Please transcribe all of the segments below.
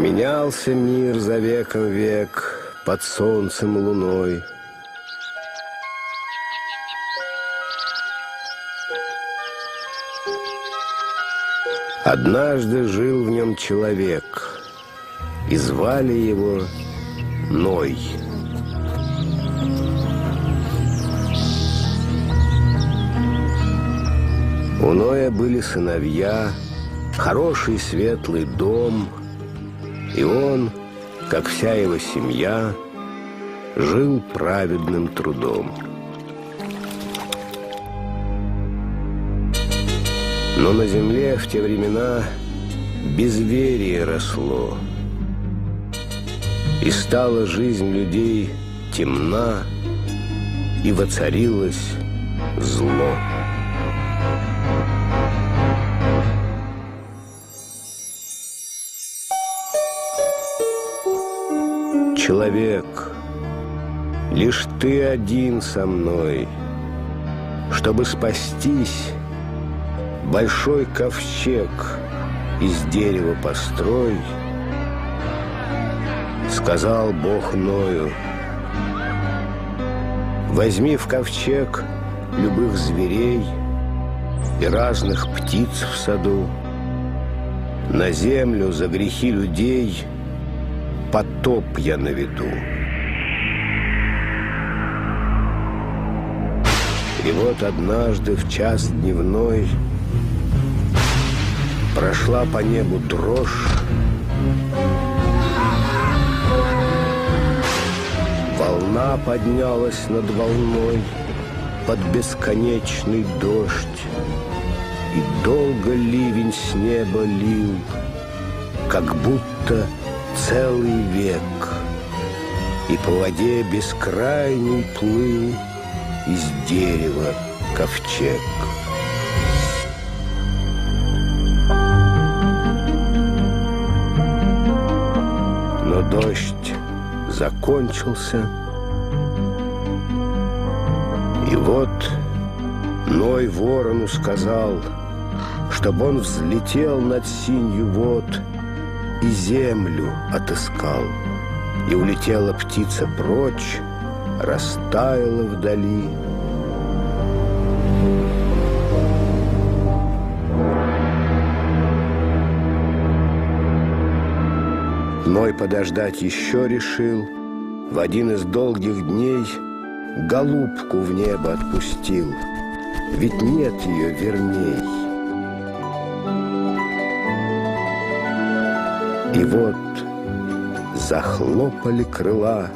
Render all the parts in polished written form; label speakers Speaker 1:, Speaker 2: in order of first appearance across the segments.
Speaker 1: Менялся мир за веком век, под солнцем и луной. Однажды жил в нем человек, и звали его Ной. У Ноя были сыновья, хороший светлый дом, и он, как вся его семья, жил праведным трудом. Но на земле в те времена безверие росло, и стала жизнь людей темна, и воцарилось зло. Человек, лишь ты один со мной, чтобы спастись, большой ковчег из дерева построй, сказал Бог Ною. Возьми в ковчег любых зверей и разных птиц в саду, на землю за грехи людей потоп я наведу. И вот однажды в час дневной прошла по небу дрожь, волна поднялась над волной под бесконечный дождь, и долго ливень с неба лил, как будто целый век, и по воде бескрайней плыл из дерева ковчег. Но дождь закончился, и вот Ной ворону сказал, чтобы он взлетел над синью вод и землю отыскал. И улетела птица прочь, растаяла вдали. Ной подождать еще решил. В один из долгих дней голубку в небо отпустил, ведь нет ее верней. И вот захлопали крыла,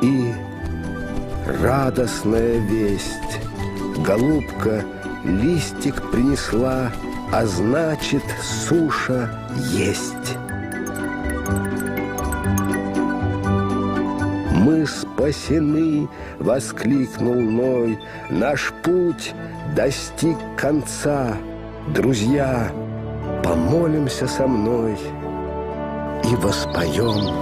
Speaker 1: и радостная весть. Голубка листик принесла, а значит, суша есть. «Мы спасены!» — воскликнул Ной. «Наш путь достиг конца. Друзья, помолимся со мной и воспоем